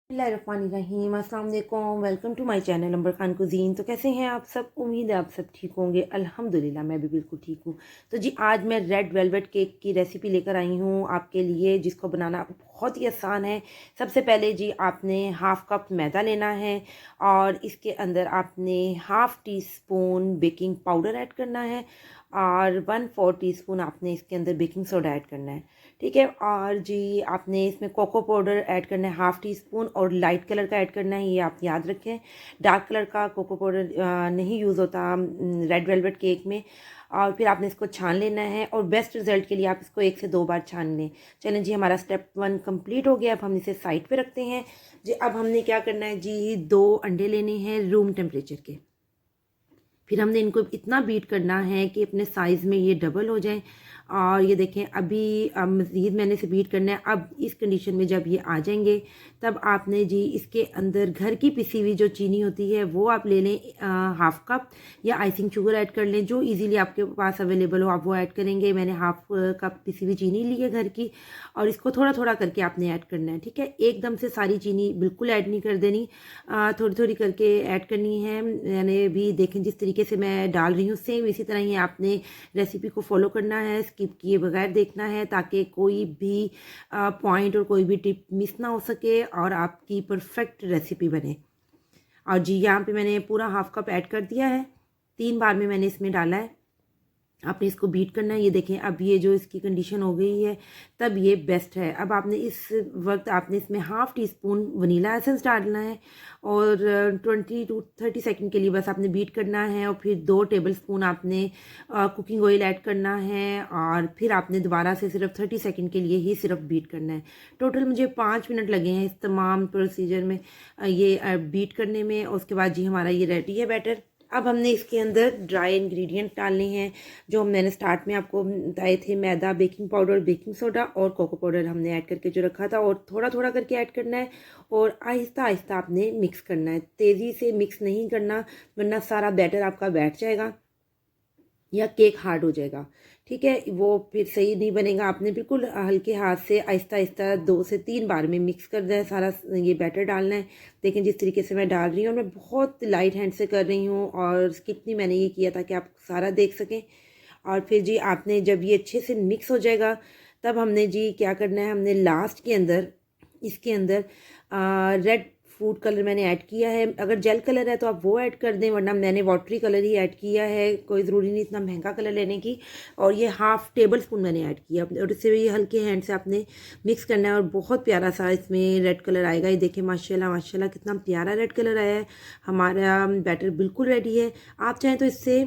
बिस्मिल्लाहिर्रहमानिर्रहीम, अस्सलाम वालेकुम। Welcome to my channel Ambar Khan cuisine. तो कैसे हैं आप सब? उम्मीद है आप सब ठीक होंगे। अल्हम्दुलिल्लाह मैं भी बिल्कुल ठीक हूँ। तो जी आज मैं रेड वेलवेट केक की रेसिपी लेकर आई हूँ आपके लिए, जिसको बनाना बहुत ही आसान है। सबसे पहले जी आपने हाफ़ कप मैदा लेना है और इसके अंदर आपने half tea spoon baking powder add करना है और 1/4 टीस्पून आपने इसके अंदर बेकिंग सोडा ऐड करना है। ठीक है। और जी आपने इसमें कोको पाउडर ऐड करना है हाफ़ टी स्पून और लाइट कलर का ऐड करना है, ये आप याद रखें। डार्क कलर का कोको पाउडर नहीं यूज़ होता रेड वेलवेट केक में। और फिर आपने इसको छान लेना है और बेस्ट रिजल्ट के लिए आप इसको 1 से 2 बार छान लें। चलें जी, हमारा स्टेप 1 कंप्लीट हो गया। अब हम इसे साइड पे रखते हैं जी। अब हमने क्या करना है जी, 2 अंडे लेने हैं रूम टेम्परेचर के। फिर हमने इनको इतना बीट करना है कि अपने साइज़ में ये डबल हो जाएं। और ये देखें अभी मज़ीद मैंने इसे बीट करना है। अब इस कंडीशन में जब ये आ जाएंगे तब आपने जी इसके अंदर घर की पिसी हुई जो चीनी होती है वो आप ले लें, हाफ़ कप, या आइसिंग शुगर ऐड कर लें, जो इजीली आपके पास अवेलेबल हो आप वो ऐड करेंगे। मैंने हाफ़ कप पिसी हुई चीनी ली है घर की और इसको थोड़ा थोड़ा करके आपने ऐड करना है। ठीक है, एकदम से सारी चीनी बिल्कुल ऐड नहीं कर देनी, थोड़ी थोड़ी करके ऐड करनी है। मैंने भी देखें जिस तरीके से मैं डाल रही हूँ सेम इसी तरह ही आपने रेसिपी को फॉलो करना है, स्किप किए बगैर देखना है ताकि कोई भी पॉइंट और कोई भी टिप मिस ना हो सके और आपकी परफेक्ट रेसिपी बने। और जी यहाँ पे मैंने पूरा हाफ कप ऐड कर दिया है, 3 बार में मैंने इसमें डाला है। आपने इसको बीट करना है। ये देखें अब ये जो इसकी कंडीशन हो गई है तब ये बेस्ट है। अब आपने इस वक्त आपने इसमें half tea spoon vanilla essence डालना है और 20 to 30 सेकंड के लिए बस आपने बीट करना है। और फिर 2 टेबल स्पून आपने कुकिंग ऑयल ऐड करना है और फिर आपने दोबारा से सिर्फ 30 सेकंड के लिए ही सिर्फ बीट करना है। टोटल मुझे 5 मिनट लगे हैं इस तमाम प्रोसीजर में, ये बीट करने में। उसके बाद जी हमारा ये रेडी है बैटर। अब हमने इसके अंदर ड्राई इंग्रेडिएंट डालने हैं जो मैंने स्टार्ट में आपको बताए थे, मैदा, बेकिंग पाउडर, बेकिंग सोडा और कोको पाउडर हमने ऐड करके जो रखा था, और थोड़ा थोड़ा करके ऐड करना है और आहिस्ता आहिस्ता आपने मिक्स करना है। तेज़ी से मिक्स नहीं करना वरना सारा बैटर आपका बैठ जाएगा या केक हार्ड हो जाएगा। ठीक है, वो फिर सही नहीं बनेगा। आपने बिल्कुल हल्के हाथ से आहिस्ता आहिस्ता 2 से 3 बार में मिक्स करना है, सारा ये बैटर डालना है। देखें जिस तरीके से मैं डाल रही हूँ, मैं बहुत लाइट हैंड से कर रही हूँ और कितनी मैंने ये किया था कि आप सारा देख सकें। और फिर जी आपने जब ये अच्छे से मिक्स हो जाएगा तब हमने जी क्या करना है, हमने लास्ट के अंदर इसके अंदर रेड फूड कलर मैंने ऐड किया है। अगर जेल कलर है तो आप वो ऐड कर दें, वरना मैंने वाटरी कलर ही ऐड किया है। कोई ज़रूरी नहीं इतना महंगा कलर लेने की। और ये हाफ़ टेबल स्पून मैंने ऐड किया और इससे ये हल्के हैंड से आपने मिक्स करना है और बहुत प्यारा सा इसमें रेड कलर आएगा। ये देखिए माशाल्लाह माशाल्लाह कितना प्यारा रेड कलर आया है। हमारा बैटर बिल्कुल रेडी है। आप चाहें तो इससे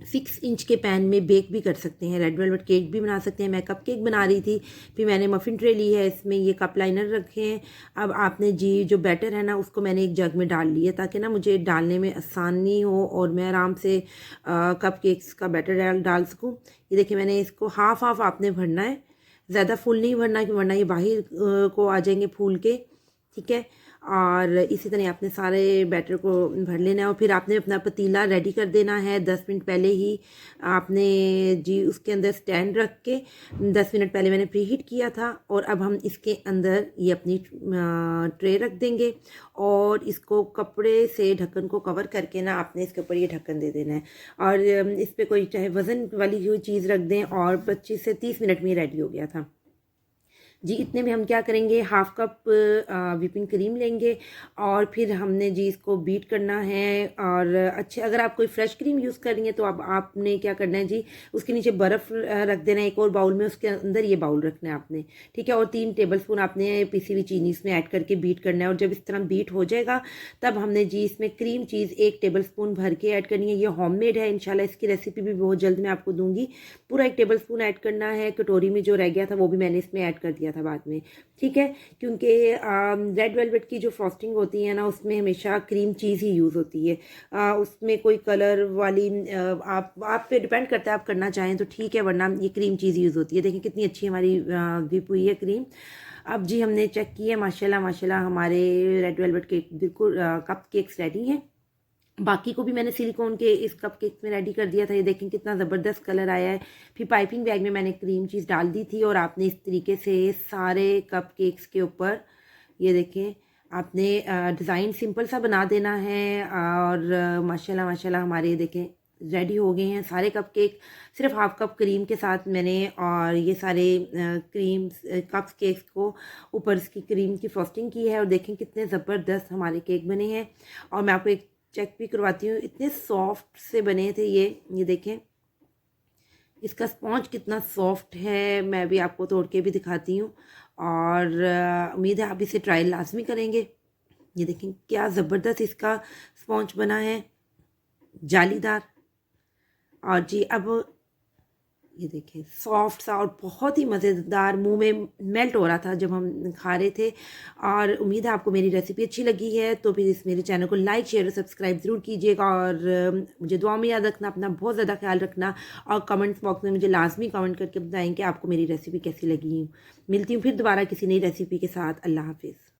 6 इंच के पैन में बेक भी कर सकते हैं, रेड वेलवेट केक भी बना सकते हैं। मैं कप केक बना रही थी, फिर मैंने मफ़िन ट्रे ली है, इसमें ये कप लाइनर रखे हैं। अब आपने जी जो बैटर है ना उसको मैंने एक जग में डाल लिया ताकि ना मुझे डालने में आसानी हो और मैं आराम से कप केक्स का बैटर डाल सकूँ। ये देखिए मैंने इसको हाफ़ हाफ़ आपने भरना है, ज़्यादा फुल नहीं भरना कि वरना ये बाहर को आ जाएंगे फूल के। ठीक है, और इसी तरह आपने सारे बैटर को भर लेना है और फिर आपने अपना पतीला रेडी कर देना है। 10 मिनट पहले ही आपने जी उसके अंदर स्टैंड रख के 10 मिनट पहले मैंने प्री हीट किया था। और अब हम इसके अंदर ये अपनी ट्रे रख देंगे और इसको कपड़े से ढक्कन को कवर करके ना आपने इसके ऊपर ये ढक्कन दे देना है। और इस पर कोई चाहे वज़न वाली कोई चीज़ रख दें और 25 से 30 मिनट में रेडी हो गया था जी। इतने में हम क्या करेंगे, हाफ़ कप व्हिपिंग क्रीम लेंगे और फिर हमने जी इसको बीट करना है। और अच्छे अगर आप कोई फ्रेश क्रीम यूज़ कर रही हैं तो अब आपने क्या करना है जी, उसके नीचे बर्फ़ रख देना है एक और बाउल में, उसके अंदर ये बाउल रखना है आपने। ठीक है, और 3 टेबल स्पून आपने पिसी हुई चीनी इसमें ऐड करके बीट करना है। और जब इस तरह बीट हो जाएगा तब हमने जी इसमें क्रीम चीज़ 1 टेबल स्पून भर के ऐड करनी है। ये होममेड है, इंशाल्लाह इसकी रेसिपी भी बहुत जल्द मैं आपको दूँगी। पूरा 1 टेबल स्पून ऐड करना है। कटोरी में जो रह गया था वो भी मैंने इसमें ऐड कर दिया था बाद में। ठीक है, क्योंकि रेड वेलवेट की जो फ्रॉस्टिंग होती है ना उसमें हमेशा क्रीम चीज़ ही यूज़ होती है, उसमें कोई कलर वाली आप पे डिपेंड करता है, आप करना चाहें तो ठीक है, वरना ये क्रीम चीज़ यूज़ होती है। देखिए कितनी अच्छी हमारी व्हिप हुई है क्रीम। अब जी हमने चेक किया माशाल्लाह माशाल्लाह हमारे रेड वेलवेट केक बिल्कुल कप केक्स रेडी हैं। बाकी को भी मैंने सिलिकॉन के इस कप केक में रेडी कर दिया था। ये देखें कितना ज़बरदस्त कलर आया है। फिर पाइपिंग बैग में मैंने क्रीम चीज़ डाल दी थी और आपने इस तरीके से सारे कप केक्स के ऊपर ये देखें आपने डिज़ाइन सिंपल सा बना देना है और माशाल्लाह माशाल्लाह हमारे देखें रेडी हो गए हैं सारे कप केक। सिर्फ हाफ कप क्रीम के साथ मैंने और ये सारे क्रीम कप केक्स को ऊपर इसकी क्रीम की फ्रॉस्टिंग की है और देखें कितने ज़बरदस्त हमारे केक बने हैं। और मैं आपको एक चेक भी करवाती हूँ, इतने सॉफ्ट से बने थे ये देखें इसका स्पॉन्ज कितना सॉफ्ट है। मैं भी आपको तोड़ के भी दिखाती हूँ और उम्मीद है आप इसे ट्राई लाजमी करेंगे। ये देखें क्या ज़बरदस्त इसका स्पॉन्ज बना है, जालीदार। और जी अब ये देखें सॉफ्ट सा और बहुत ही मज़ेदार, मुंह में मेल्ट हो रहा था जब हम खा रहे थे। और उम्मीद है आपको मेरी रेसिपी अच्छी लगी है तो फिर इस मेरे चैनल को लाइक शेयर और सब्सक्राइब ज़रूर कीजिएगा। और मुझे दुआ में याद रखना, अपना बहुत ज़्यादा ख्याल रखना और कमेंट्स बॉक्स में मुझे लाजमी कमेंट करके बताएं कि आपको मेरी रेसिपी कैसी लगी। मिलती हूँ फिर दोबारा किसी नई रेसिपी के साथ। अल्लाह हाफिज़।